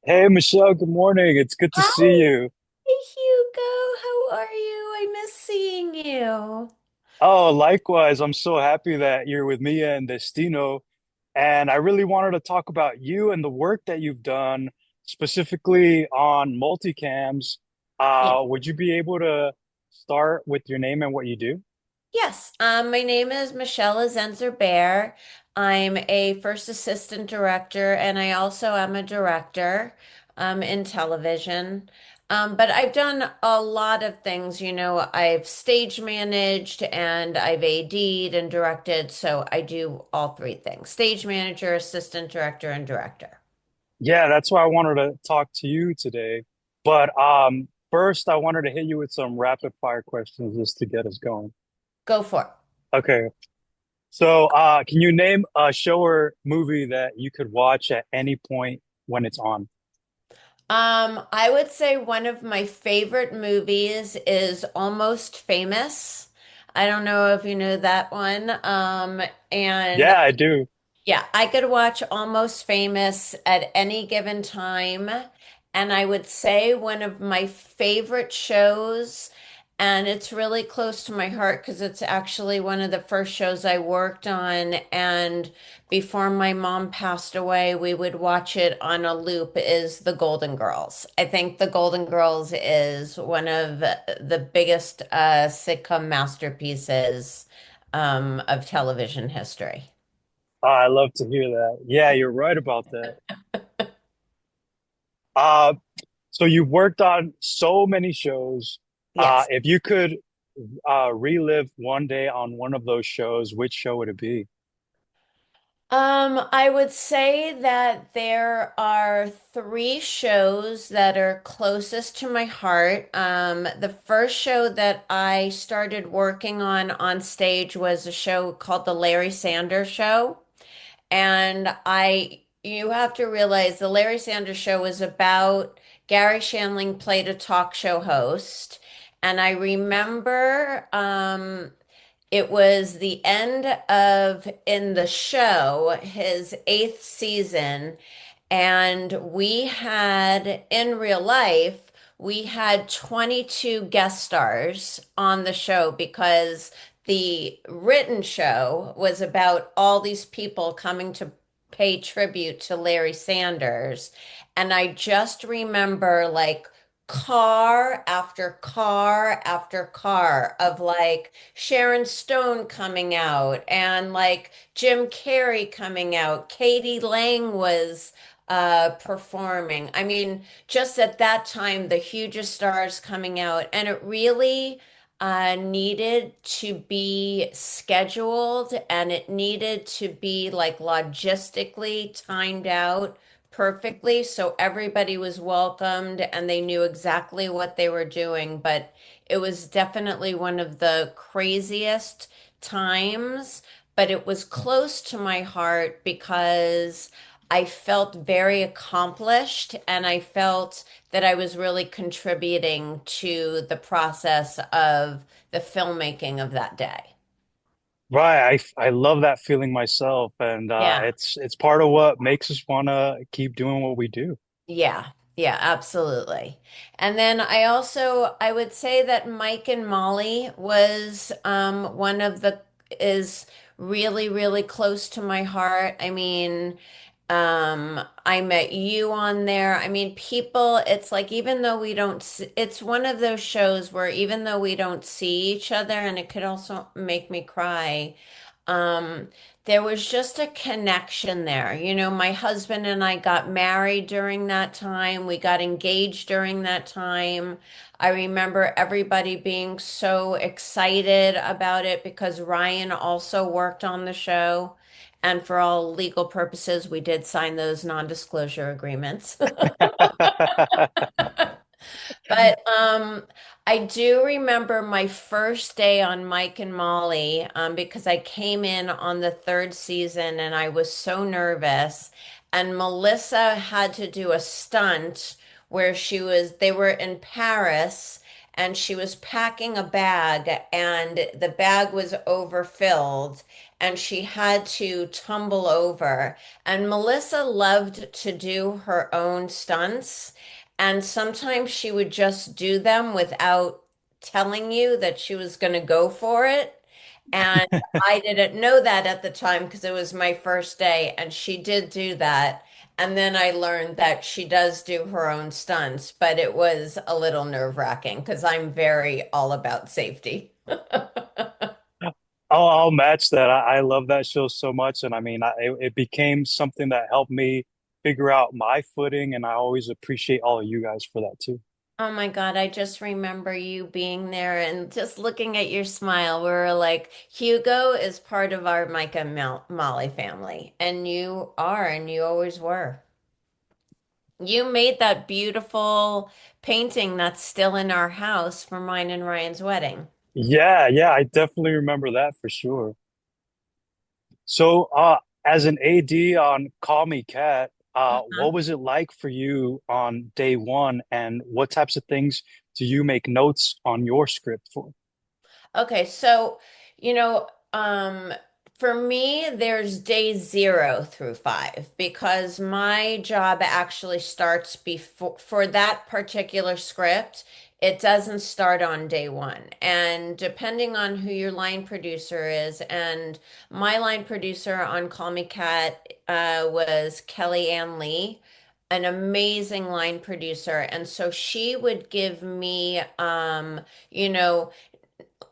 Hey Michelle, good morning. It's good to see Hi, you. Hugo. How are you? I miss seeing you. Oh, likewise. I'm so happy that you're with me and Destino. And I really wanted to talk about you and the work that you've done specifically on multicams. Yeah. Would you be able to start with your name and what you do? Yes. My name is Michele Azenzer Bear. I'm a first assistant director, and I also am a director in television. But I've done a lot of things. I've stage managed and I've AD'd and directed, so I do all three things: stage manager, assistant director, and director. Yeah, that's why I wanted to talk to you today. But first, I wanted to hit you with some rapid fire questions just to get us going. Go for it. Okay. So, can you name a show or movie that you could watch at any point when it's on? I would say one of my favorite movies is Almost Famous. I don't know if you know that one. And Yeah, I do. yeah, I could watch Almost Famous at any given time. And I would say one of my favorite shows, and it's really close to my heart because it's actually one of the first shows I worked on. And before my mom passed away, we would watch it on a loop, is The Golden Girls. I think The Golden Girls is one of the biggest sitcom masterpieces of television history. I love to hear that. Yeah, you're right about that. Uh, so you've worked on so many shows. Yes. If you could relive one day on one of those shows, which show would it be? I would say that there are three shows that are closest to my heart. The first show that I started working on stage was a show called The Larry Sanders Show. You have to realize the Larry Sanders Show was about Gary Shandling played a talk show host. And I remember, it was the end of in the show, his eighth season, and we had in real life, we had 22 guest stars on the show because the written show was about all these people coming to pay tribute to Larry Sanders. And I just remember like car after car after car of like Sharon Stone coming out and like Jim Carrey coming out. Katie Lang was performing. I mean, just at that time, the hugest stars coming out, and it really needed to be scheduled and it needed to be like logistically timed out perfectly so everybody was welcomed and they knew exactly what they were doing. But it was definitely one of the craziest times, but it was close to my heart because I felt very accomplished and I felt that I was really contributing to the process of the filmmaking of that day. Right, I love that feeling myself, and Yeah. it's part of what makes us want to keep doing what we do. Yeah, yeah, absolutely. And then I would say that Mike and Molly was one of the is really, really close to my heart. I mean, I met you on there. I mean, people, it's like even though we don't it's one of those shows where even though we don't see each other, and it could also make me cry, um, there was just a connection there. My husband and I got married during that time. We got engaged during that time. I remember everybody being so excited about it because Ryan also worked on the show. And for all legal purposes, we did sign those non-disclosure agreements. But I do remember my first day on Mike and Molly, because I came in on the third season and I was so nervous. And Melissa had to do a stunt where they were in Paris and she was packing a bag and the bag was overfilled. and she had to tumble over. And Melissa loved to do her own stunts, and sometimes she would just do them without telling you that she was going to go for it. And I didn't know that at the time because it was my first day, and she did do that. And then I learned that she does do her own stunts, but it was a little nerve-wracking because I'm very all about safety. I'll match that. I love that show so much, and I mean, it became something that helped me figure out my footing, and I always appreciate all of you guys for that too. Oh my God, I just remember you being there and just looking at your smile. We were like, Hugo is part of our Micah Molly family, and you are, and you always were. You made that beautiful painting that's still in our house for mine and Ryan's wedding. Yeah, yeah, I definitely remember that for sure. So, as an AD on Call Me Cat, Uh-huh. what was it like for you on day one, and what types of things do you make notes on your script for? Okay, so, you know, for me, there's day 0 through 5 because my job actually starts before, for that particular script, it doesn't start on day 1. And depending on who your line producer is, and my line producer on Call Me Cat was Kelly Ann Lee, an amazing line producer. And so she would give me, you know,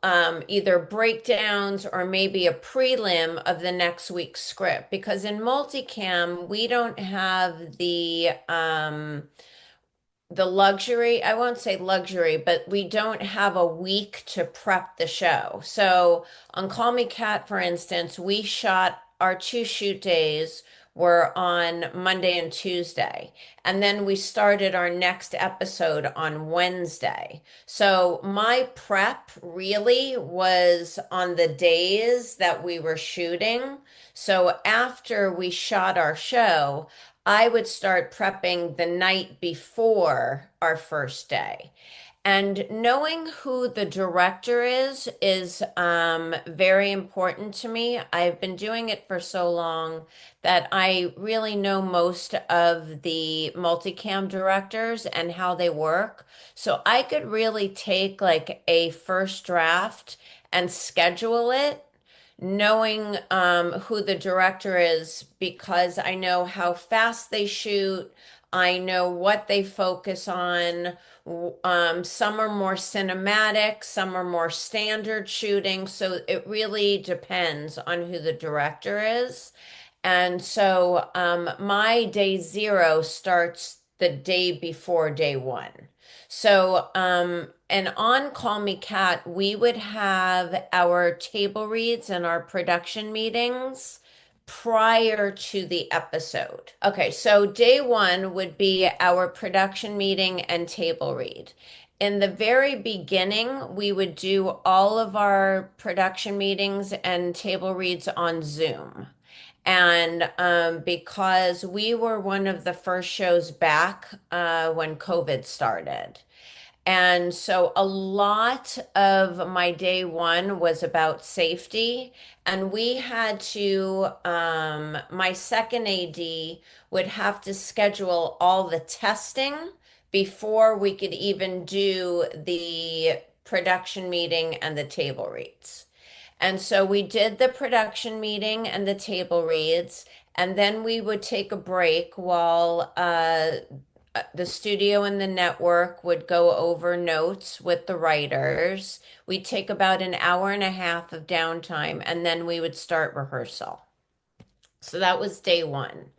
either breakdowns or maybe a prelim of the next week's script because in multicam we don't have the luxury, I won't say luxury, but we don't have a week to prep the show. So on Call Me Cat, for instance, we shot our two shoot days were on Monday and Tuesday. And then we started our next episode on Wednesday. So my prep really was on the days that we were shooting. So after we shot our show, I would start prepping the night before our first day. And knowing who the director is very important to me. I've been doing it for so long that I really know most of the multicam directors and how they work. So I could really take like a first draft and schedule it knowing who the director is because I know how fast they shoot. I know what they focus on. Some are more cinematic, some are more standard shooting. So it really depends on who the director is. And so my day 0 starts the day before day 1. So, and on Call Me Cat, we would have our table reads and our production meetings prior to the episode. Okay, so day 1 would be our production meeting and table read. In the very beginning, we would do all of our production meetings and table reads on Zoom. And because we were one of the first shows back when COVID started. And so a lot of my day 1 was about safety. And we had to, my second AD would have to schedule all the testing before we could even do the production meeting and the table reads. And so we did the production meeting and the table reads, and then we would take a break while the studio and the network would go over notes with the writers. We'd take about an hour and a half of downtime, and then we would start rehearsal. So that was day 1.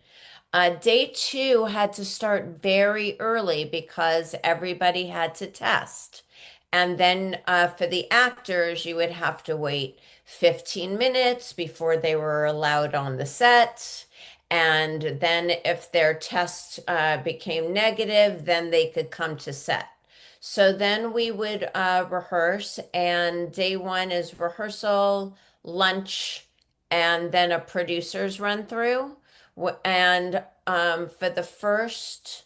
Day 2 had to start very early because everybody had to test. And then for the actors, you would have to wait 15 minutes before they were allowed on the set. And then if their test became negative, then they could come to set. So then we would rehearse, and day 1 is rehearsal, lunch, and then a producer's run through. And for the first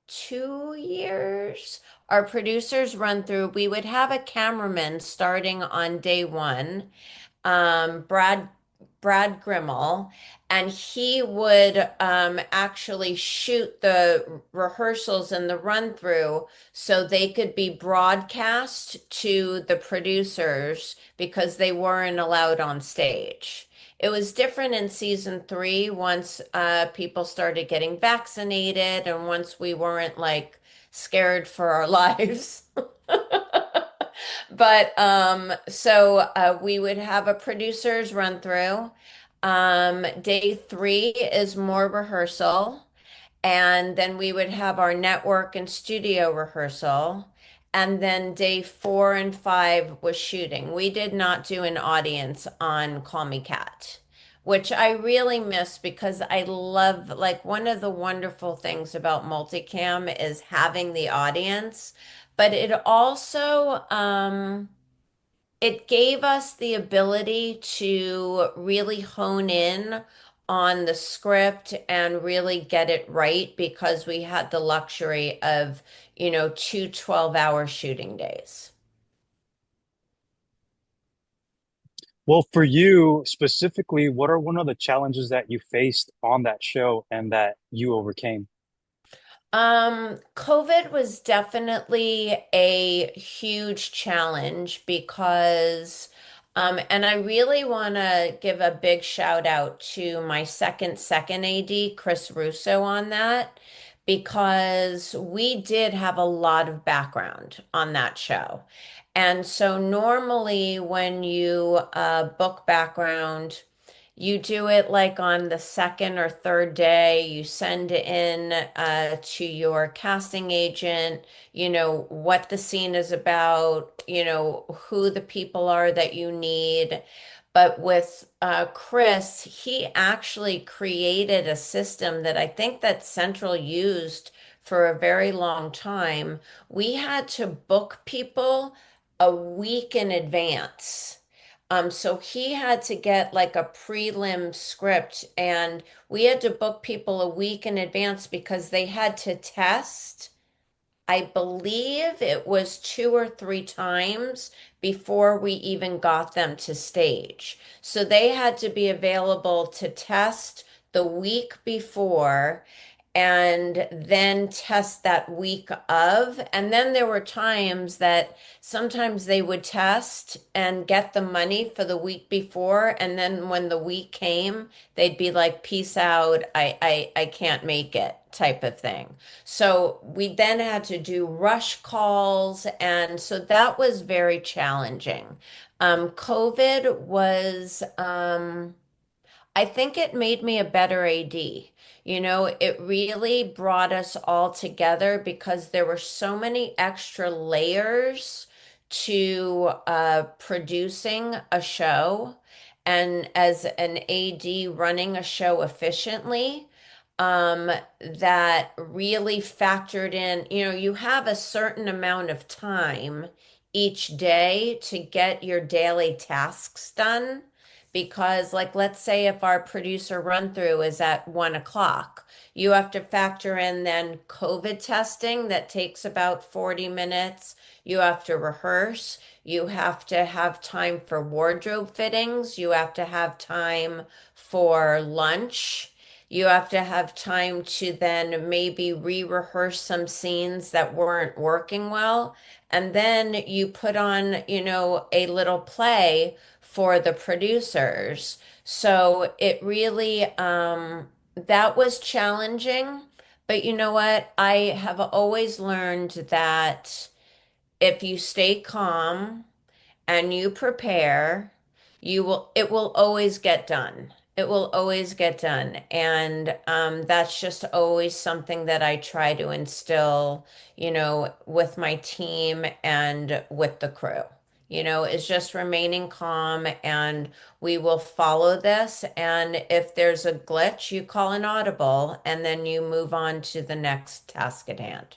2 years, our producers run through, we would have a cameraman starting on day 1. Brad Brad Grimmel, and he would actually shoot the rehearsals and the run through so they could be broadcast to the producers because they weren't allowed on stage. It was different in season three once people started getting vaccinated and once we weren't like scared for our lives. But we would have a producer's run through. Day three is more rehearsal. And then we would have our network and studio rehearsal. And then day four and five was shooting. We did not do an audience on Call Me Kat, which I really miss because I love, like, one of the wonderful things about multicam is having the audience, but it also, it gave us the ability to really hone in on the script and really get it right because we had the luxury of, two 12-hour shooting days. Well, for you specifically, what are one of the challenges that you faced on that show and that you overcame? COVID was definitely a huge challenge because, and I really want to give a big shout out to my second AD, Chris Russo, on that because we did have a lot of background on that show. And so normally when you book background, you do it like on the second or third day. You send in to your casting agent, what the scene is about, who the people are that you need. But with Chris, he actually created a system that I think that Central used for a very long time. We had to book people a week in advance. So he had to get like a prelim script, and we had to book people a week in advance because they had to test. I believe it was two or three times before we even got them to stage. So they had to be available to test the week before and then test that week of. And then there were times that sometimes they would test and get the money for the week before. And then when the week came, they'd be like, peace out. I can't make it type of thing. So we then had to do rush calls. And so that was very challenging. COVID was, I think it made me a better AD. It really brought us all together because there were so many extra layers to producing a show. And as an AD running a show efficiently, that really factored in, you have a certain amount of time each day to get your daily tasks done because, like, let's say if our producer run through is at 1 o'clock, you have to factor in then COVID testing that takes about 40 minutes. You have to rehearse. You have to have time for wardrobe fittings. You have to have time for lunch. You have to have time to then maybe re-rehearse some scenes that weren't working well. And then you put on, a little play for the producers. So it really, that was challenging. But you know what? I have always learned that if you stay calm, and you prepare, it will always get done. It will always get done. And that's just always something that I try to instill, with my team and with the crew. Is just remaining calm and we will follow this. And if there's a glitch, you call an audible and then you move on to the next task at hand.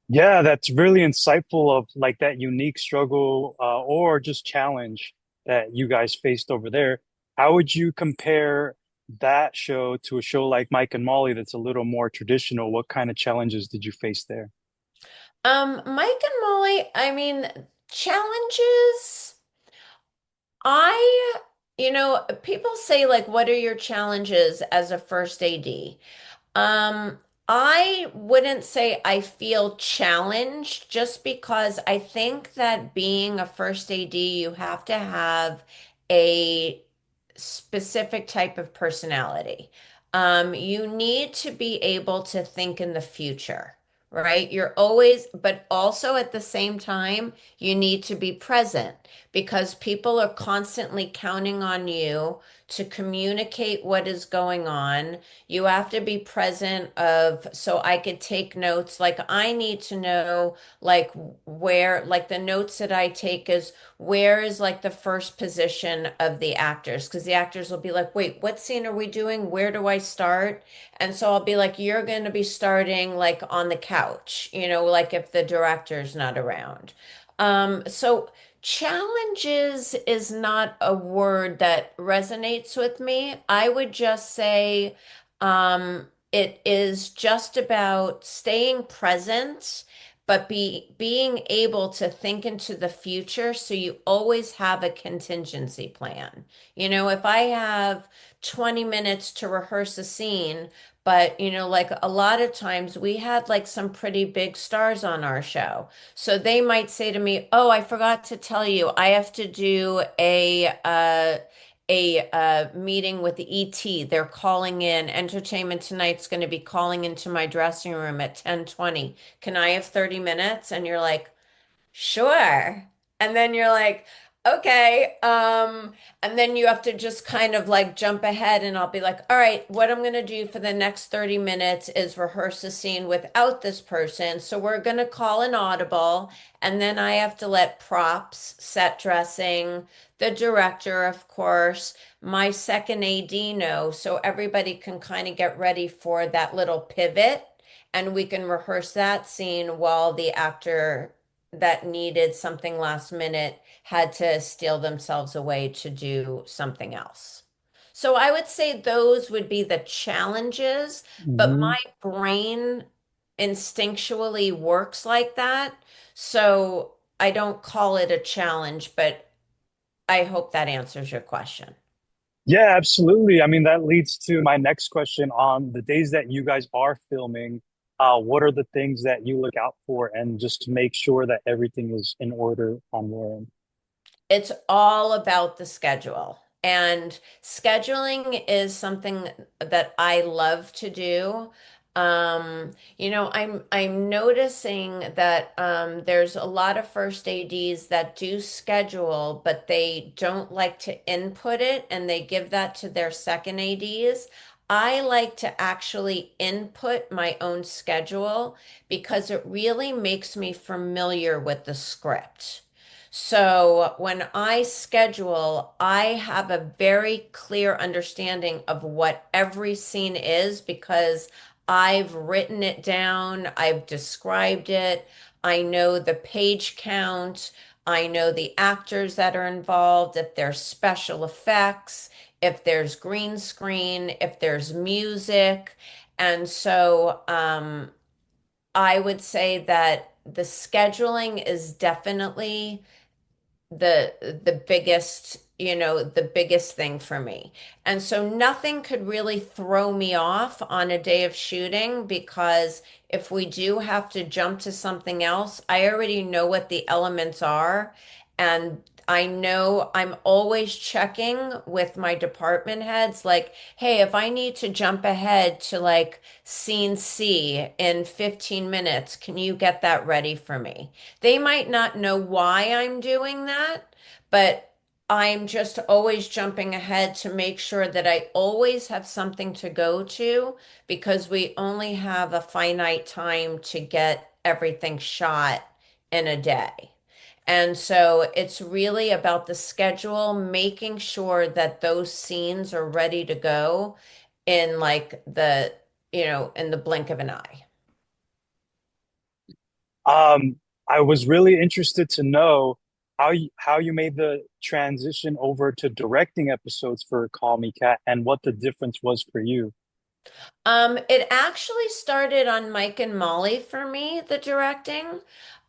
Yeah, that's really insightful of like that unique struggle or just challenge that you guys faced over there. How would you compare that show to a show like Mike and Molly that's a little more traditional? What kind of challenges did you face there? Mike and Molly, I mean, challenges. I People say like, what are your challenges as a first AD? Um, I wouldn't say I feel challenged just because I think that being a first AD, you have to have a specific type of personality. You need to be able to think in the future, right? You're always, but also at the same time, you need to be present because people are constantly counting on you to communicate what is going on. You have to be present of, so I could take notes. Like I need to know like where, like the notes that I take is where is like the first position of the actors? Because the actors will be like, wait, what scene are we doing? Where do I start? And so I'll be like, you're going to be starting like on the couch, like if the director's not around. So challenges is not a word that resonates with me. I would just say it is just about staying present, but being able to think into the future so you always have a contingency plan. If I have 20 minutes to rehearse a scene, but like a lot of times we had like some pretty big stars on our show. So they might say to me, "Oh, I forgot to tell you, I have to do a meeting with the ET. They're calling in. Entertainment Tonight's going to be calling into my dressing room at 10:20. Can I have 30 minutes?" And you're like, "Sure." And then you're like, "Okay." And then you have to just kind of like jump ahead and I'll be like, "All right, what I'm gonna do for the next 30 minutes is rehearse a scene without this person. So we're gonna call an audible, and then I have to let props, set dressing, the director, of course, my second AD know, so everybody can kind of get ready for that little pivot." And we can rehearse that scene while the actor that needed something last minute had to steal themselves away to do something else. So I would say those would be the challenges, but Hmm. my brain instinctually works like that. So I don't call it a challenge, but I hope that answers your question. Yeah, absolutely. I mean, that leads to my next question on the days that you guys are filming. What are the things that you look out for and just to make sure that everything is in order on your end? It's all about the schedule. And scheduling is something that I love to do. I'm noticing that there's a lot of first ADs that do schedule, but they don't like to input it and they give that to their second ADs. I like to actually input my own schedule because it really makes me familiar with the script. So when I schedule, I have a very clear understanding of what every scene is because I've written it down, I've described it, I know the page count, I know the actors that are involved, if there's special effects, if there's green screen, if there's music. And so I would say that the scheduling is definitely the biggest thing for me. And so nothing could really throw me off on a day of shooting because if we do have to jump to something else, I already know what the elements are, and I know I'm always checking with my department heads like, "Hey, if I need to jump ahead to like scene C in 15 minutes, can you get that ready for me?" They might not know why I'm doing that, but I'm just always jumping ahead to make sure that I always have something to go to because we only have a finite time to get everything shot in a day. And so it's really about the schedule, making sure that those scenes are ready to go in like in the blink of an eye. Um, I was really interested to know how you made the transition over to directing episodes for Call Me Kat and what the difference was for you. It actually started on Mike and Molly for me, the directing.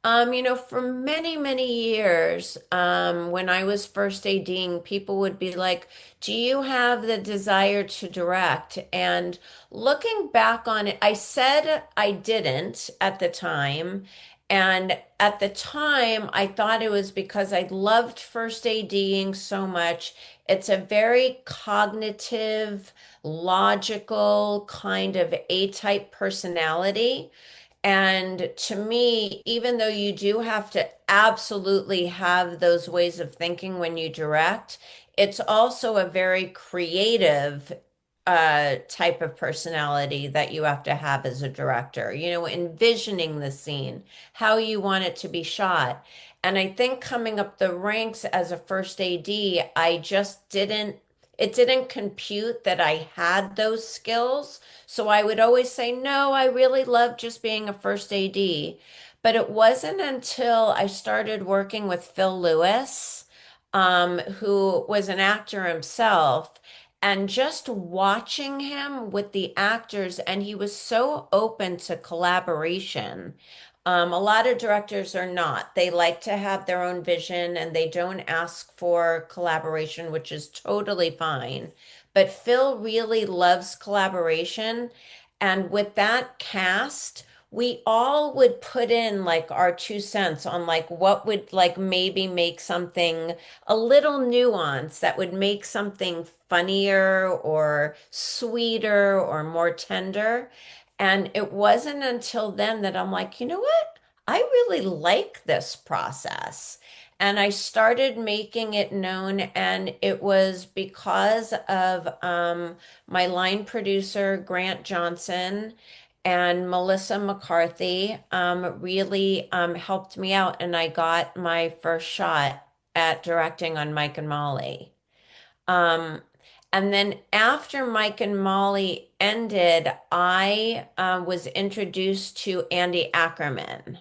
For many, many years, when I was first ADing, people would be like, "Do you have the desire to direct?" And looking back on it, I said I didn't at the time. And at the time, I thought it was because I loved first ADing so much. It's a very cognitive, logical kind of A-type personality. And to me, even though you do have to absolutely have those ways of thinking when you direct, it's also a very creative type of personality that you have to have as a director, envisioning the scene, how you want it to be shot. And I think coming up the ranks as a first AD, it didn't compute that I had those skills. So I would always say, no, I really love just being a first AD. But it wasn't until I started working with Phil Lewis, who was an actor himself, and just watching him with the actors, and he was so open to collaboration. A lot of directors are not. They like to have their own vision and they don't ask for collaboration, which is totally fine. But Phil really loves collaboration. And with that cast, we all would put in like our 2 cents on like what would like maybe make something a little nuance that would make something funnier or sweeter or more tender. And it wasn't until then that I'm like, you know what? I really like this process. And I started making it known, and it was because of my line producer, Grant Johnson, and Melissa McCarthy really helped me out, and I got my first shot at directing on Mike and Molly. Um, and then after Mike and Molly ended, I was introduced to Andy Ackerman.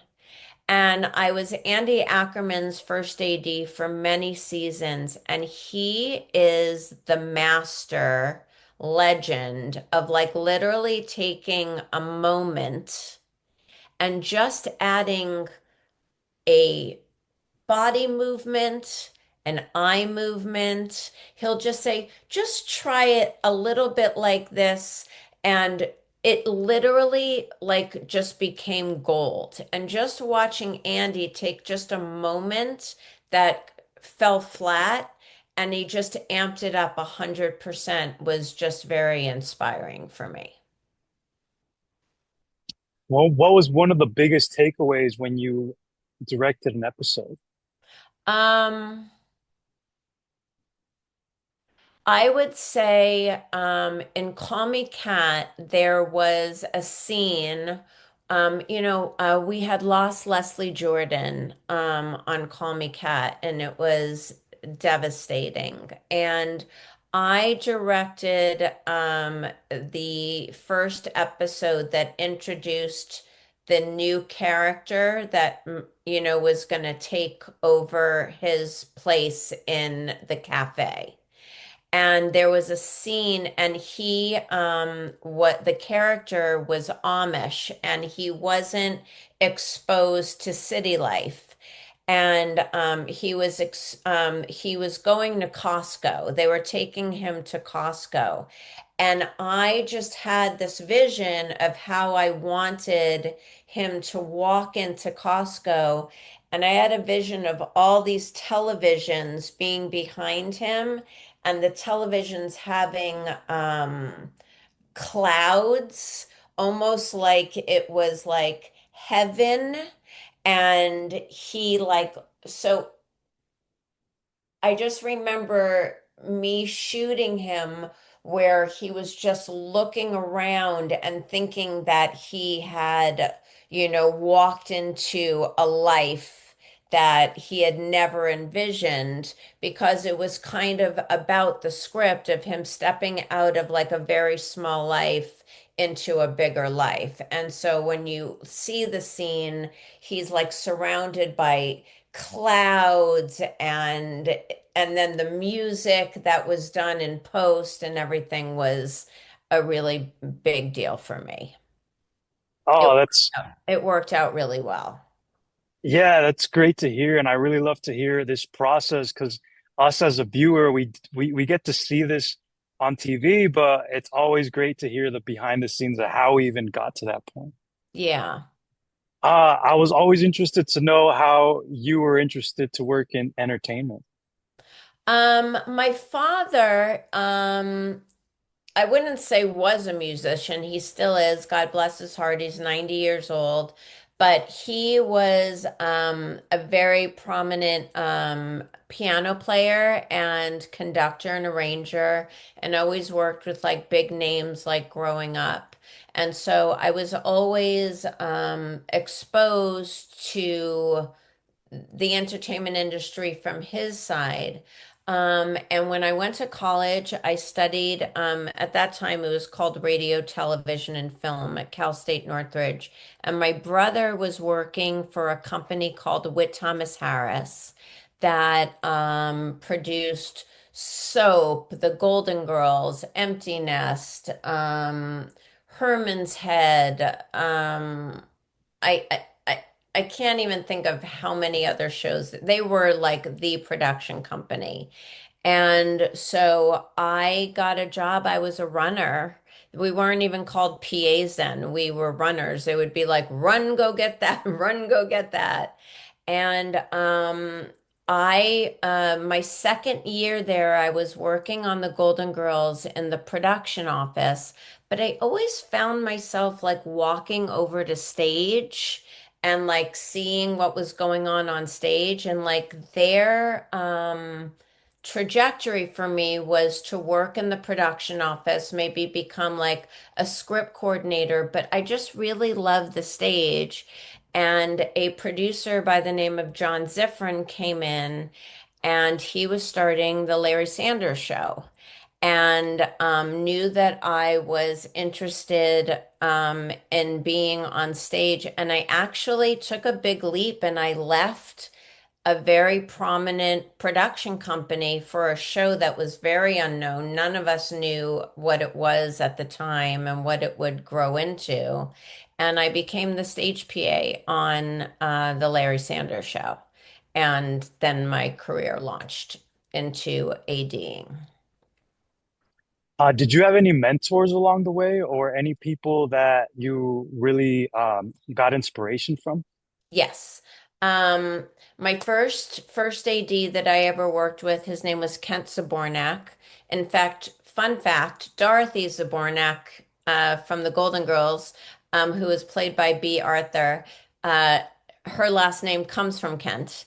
And I was Andy Ackerman's first AD for many seasons. And he is the master legend of like literally taking a moment and just adding a body movement, an eye movement. He'll just say, just try it a little bit like this. And it literally like just became gold. And just watching Andy take just a moment that fell flat and he just amped it up 100% was just very inspiring for me. Well, what was one of the biggest takeaways when you directed an episode? Um, I would say in Call Me Cat, there was a scene. We had lost Leslie Jordan on Call Me Cat, and it was devastating. And I directed the first episode that introduced the new character that, was going to take over his place in the cafe. And there was a scene, and what the character was Amish, and he wasn't exposed to city life. And he was going to Costco. They were taking him to Costco. And I just had this vision of how I wanted him to walk into Costco. And I had a vision of all these televisions being behind him and the televisions having clouds, almost like it was like heaven. And so I just remember me shooting him where he was just looking around and thinking that he had, walked into a life that he had never envisioned because it was kind of about the script of him stepping out of like a very small life into a bigger life. And so when you see the scene, he's like surrounded by clouds and then the music that was done in post and everything was a really big deal for me. It Oh, worked that's out. It worked out really well. Yeah, that's great to hear, and I really love to hear this process because us as a viewer, we get to see this on TV, but it's always great to hear the behind the scenes of how we even got to that point. Yeah. I was always interested to know how you were interested to work in entertainment. My father, I wouldn't say was a musician. He still is. God bless his heart. He's 90 years old. But he was a very prominent piano player and conductor and arranger, and always worked with like big names like growing up. And so I was always exposed to the entertainment industry from his side. And when I went to college, I studied, at that time, it was called radio, television, and film at Cal State Northridge. And my brother was working for a company called Witt Thomas Harris that produced Soap, The Golden Girls, Empty Nest, Herman's Head. I, I I I can't even think of how many other shows. They were like the production company. And so I got a job. I was a runner. We weren't even called PAs then. We were runners. They would be like, run, go get that, run, go get that. And my second year there, I was working on the Golden Girls in the production office, but I always found myself like walking over to stage and like seeing what was going on stage, and like their trajectory for me was to work in the production office, maybe become like a script coordinator, but I just really loved the stage. And a producer by the name of John Ziffren came in, and he was starting the Larry Sanders Show, and knew that I was interested in being on stage. And I actually took a big leap and I left a very prominent production company for a show that was very unknown. None of us knew what it was at the time and what it would grow into. And I became the stage PA on the Larry Sanders Show. And then my career launched into ADing. Did you have any mentors along the way or any people that you really got inspiration from? Yes. Um, my first AD that I ever worked with, his name was Kent Zabornak. In fact, fun fact, Dorothy Zabornak from the Golden Girls, who was played by B. Arthur, uh, her last name comes from Kent.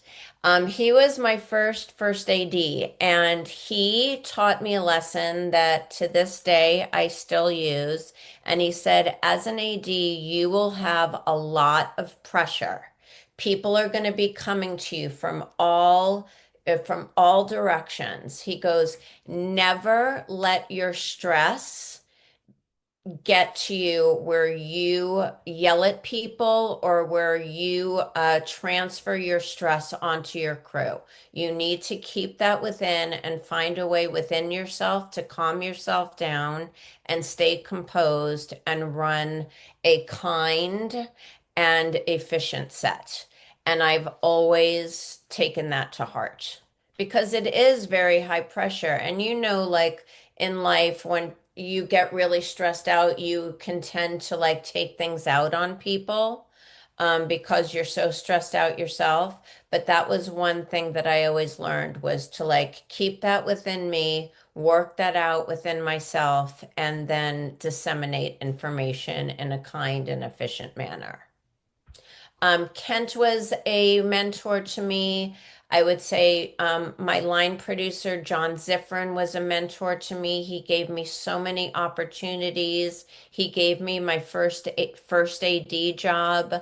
He was my first AD, and he taught me a lesson that to this day I still use. And he said, as an AD, you will have a lot of pressure. People are going to be coming to you from all directions. He goes, never let your stress get to you where you yell at people or where you transfer your stress onto your crew. You need to keep that within and find a way within yourself to calm yourself down and stay composed and run a kind and efficient set. And I've always taken that to heart because it is very high pressure. And like in life, when you get really stressed out, you can tend to like take things out on people because you're so stressed out yourself. But that was one thing that I always learned was to like keep that within me, work that out within myself, and then disseminate information in a kind and efficient manner. Kent was a mentor to me. I would say my line producer, John Ziffren, was a mentor to me. He gave me so many opportunities. He gave me my first AD job.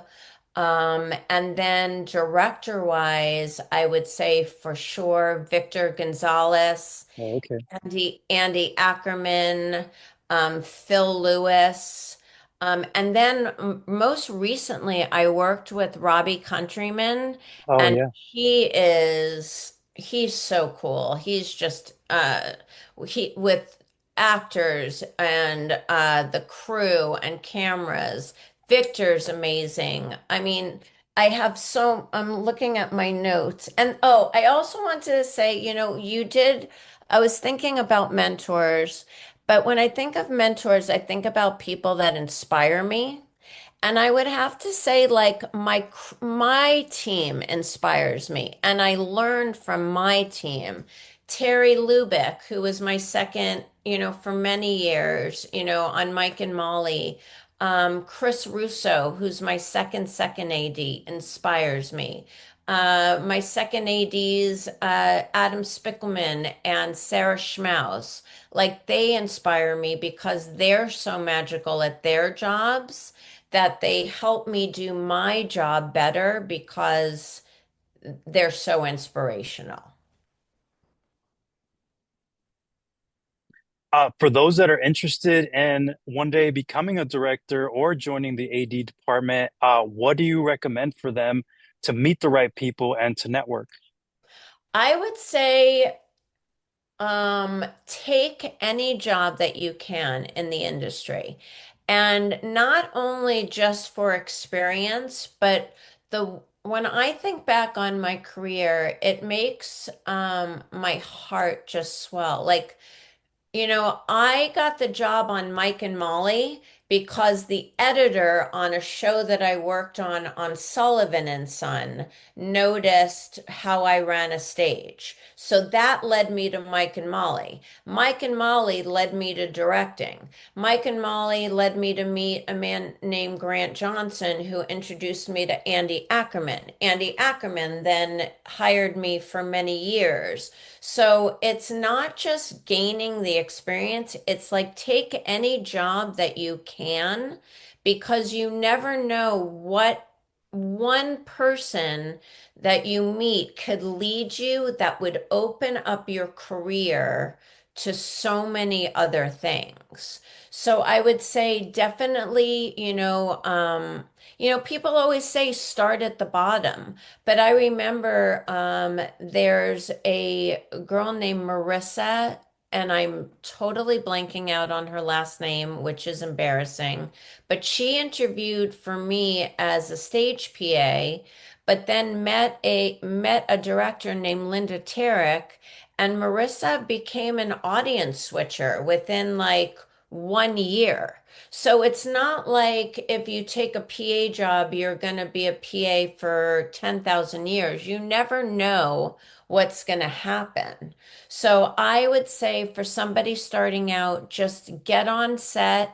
And then director wise, I would say for sure Victor Gonzalez. Oh, okay. Andy Ackerman, Phil Lewis. And then most recently, I worked with Robbie Countryman, Oh, and yeah. he's so cool. He's just he with actors and the crew and cameras. Victor's amazing. I mean, I'm looking at my notes. And oh, I also wanted to say, I was thinking about mentors, but when I think of mentors, I think about people that inspire me. And I would have to say, like, my team inspires me, and I learned from my team. Terry Lubick, who was my second, for many years, on Mike and Molly. Chris Russo, who's my second AD, inspires me. My second ADs, Adam Spickelman and Sarah Schmaus, like they inspire me because they're so magical at their jobs that they help me do my job better because they're so inspirational. For those that are interested in one day becoming a director or joining the AD department, what do you recommend for them to meet the right people and to network? I would say take any job that you can in the industry. And not only just for experience, but when I think back on my career, it makes my heart just swell. Like, I got the job on Mike and Molly because the editor on a show that I worked on Sullivan and Son noticed how I ran a stage. So that led me to Mike and Molly. Mike and Molly led me to directing. Mike and Molly led me to meet a man named Grant Johnson who introduced me to Andy Ackerman. Andy Ackerman then hired me for many years. So it's not just gaining the experience, it's like take any job that you can because you never know what one person that you meet could lead you that would open up your career to so many other things. So I would say definitely, people always say start at the bottom. But I remember there's a girl named Marissa, and I'm totally blanking out on her last name, which is embarrassing. But she interviewed for me as a stage PA, but then met a director named Linda Tarek, and Marissa became an audience switcher within like 1 year. So it's not like if you take a PA job, you're going to be a PA for 10,000 years. You never know what's going to happen. So I would say for somebody starting out, just get on set.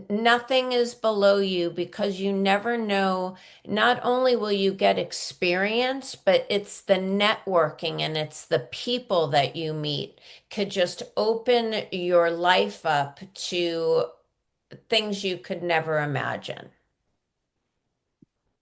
Nothing is below you because you never know. Not only will you get experience, but it's the networking and it's the people that you meet could just open your life up to things you could never imagine.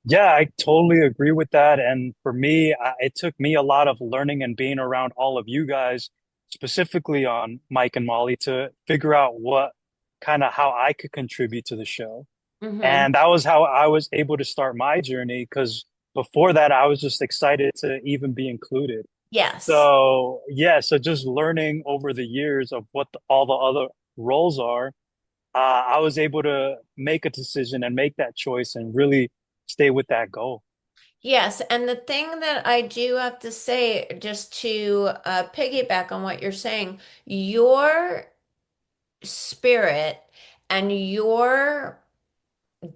Yeah, I totally agree with that. And for me, it took me a lot of learning and being around all of you guys, specifically on Mike and Molly, to figure out what kind of how I could contribute to the show. Hmm. And that was how I was able to start my journey because before that, I was just excited to even be included. Yes. So, yeah, so just learning over the years of what all the other roles are, I was able to make a decision and make that choice and really stay with that goal. Yes. And the thing that I do have to say, just to piggyback on what you're saying, your spirit and your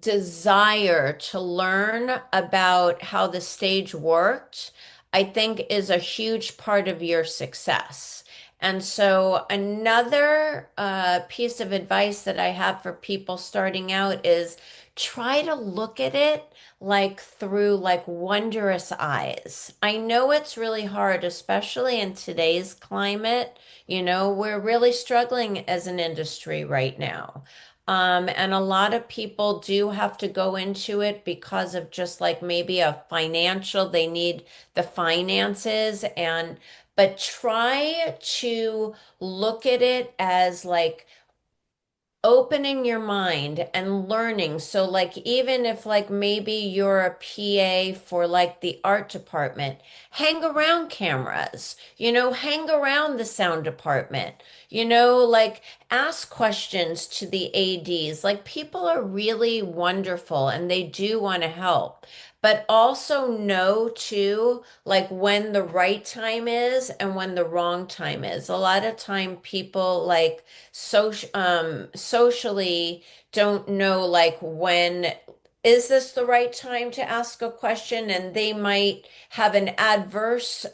desire to learn about how the stage worked, I think is a huge part of your success. And so another piece of advice that I have for people starting out is try to look at it like through like wondrous eyes. I know it's really hard, especially in today's climate. We're really struggling as an industry right now. And a lot of people do have to go into it because of just like maybe a financial, they need the finances but try to look at it as like opening your mind and learning. So like even if like maybe you're a PA for like the art department, hang around cameras, hang around the sound department. Like ask questions to the ADs. Like people are really wonderful and they do want to help. But also know too, like when the right time is and when the wrong time is. A lot of time people like socially don't know like when is this the right time to ask a question, and they might have an adverse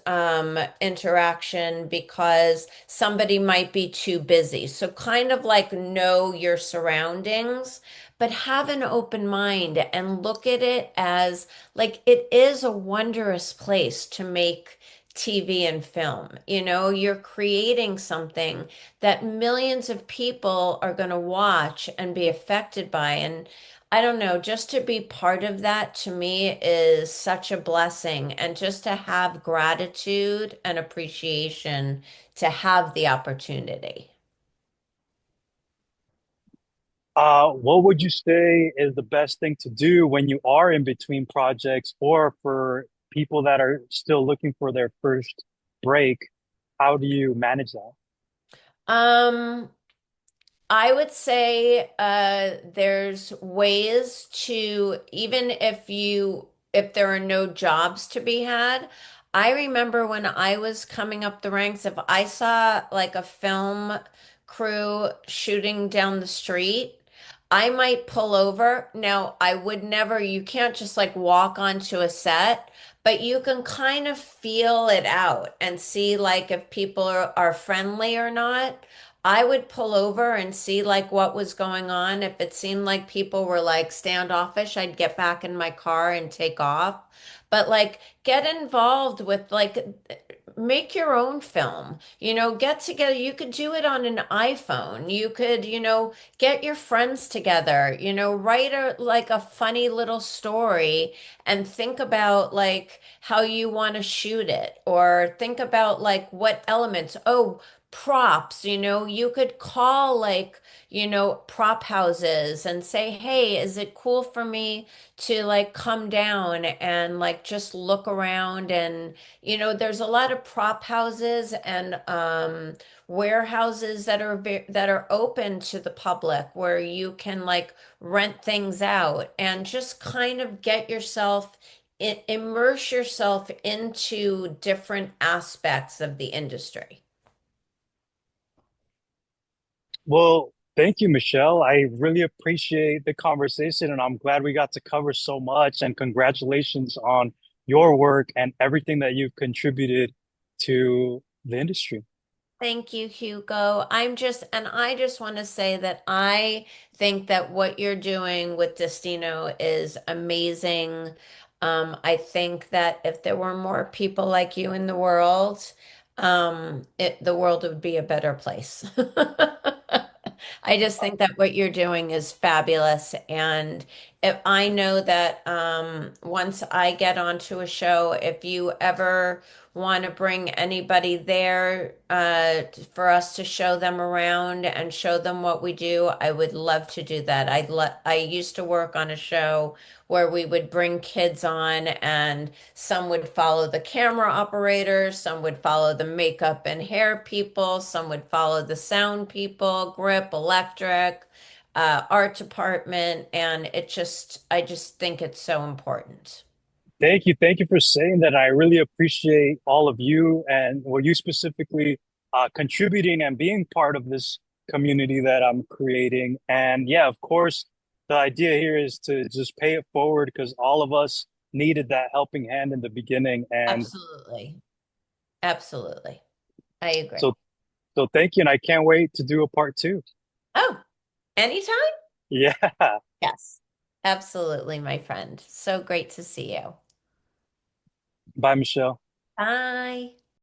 interaction because somebody might be too busy. So kind of like know your surroundings, but have an open mind and look at it as like it is a wondrous place to make TV and film. You're creating something that millions of people are going to watch and be affected by. And I don't know, just to be part of that to me is such a blessing. And just to have gratitude and appreciation to have the opportunity. What would you say is the best thing to do when you are in between projects or for people that are still looking for their first break? How do you manage that? Um, I would say there's ways to, even if there are no jobs to be had. I remember when I was coming up the ranks, if I saw like a film crew shooting down the street, I might pull over. Now, I would never, you can't just like walk onto a set, but you can kind of feel it out and see like if people are friendly or not. I would pull over and see like what was going on. If it seemed like people were like standoffish, I'd get back in my car and take off. But like get involved with like make your own film. Get together. You could do it on an iPhone. You could, get your friends together, write a funny little story and think about like how you want to shoot it, or think about like what elements. Oh, props, you could call like, prop houses and say, hey, is it cool for me to like come down and like just look around? And there's a lot of prop houses and warehouses that are open to the public where you can like rent things out and just kind of get yourself immerse yourself into different aspects of the industry. Well, thank you, Michelle. I really appreciate the conversation, and I'm glad we got to cover so much. And congratulations on your work and everything that you've contributed to the industry. Thank you, Hugo. And I just want to say that I think that what you're doing with Destino is amazing. I think that if there were more people like you in the world, the world would be a better place. I just think that what you're doing is fabulous. And if I know that once I get onto a show, if you ever want to bring anybody there for us to show them around and show them what we do, I would love to do that. I used to work on a show where we would bring kids on, and some would follow the camera operators, some would follow the makeup and hair people, some would follow the sound people, grip, electric, art department, and I just think it's so important. Thank you. Thank you for saying that. I really appreciate all of you and what you specifically contributing and being part of this community that I'm creating. And yeah, of course, the idea here is to just pay it forward because all of us needed that helping hand in the beginning. And Absolutely. Absolutely. I agree. so, so thank you. And I can't wait to do a part two. Oh, anytime? Yeah. Yes. Absolutely, my friend. So great to see you. Bye, Michelle. Bye.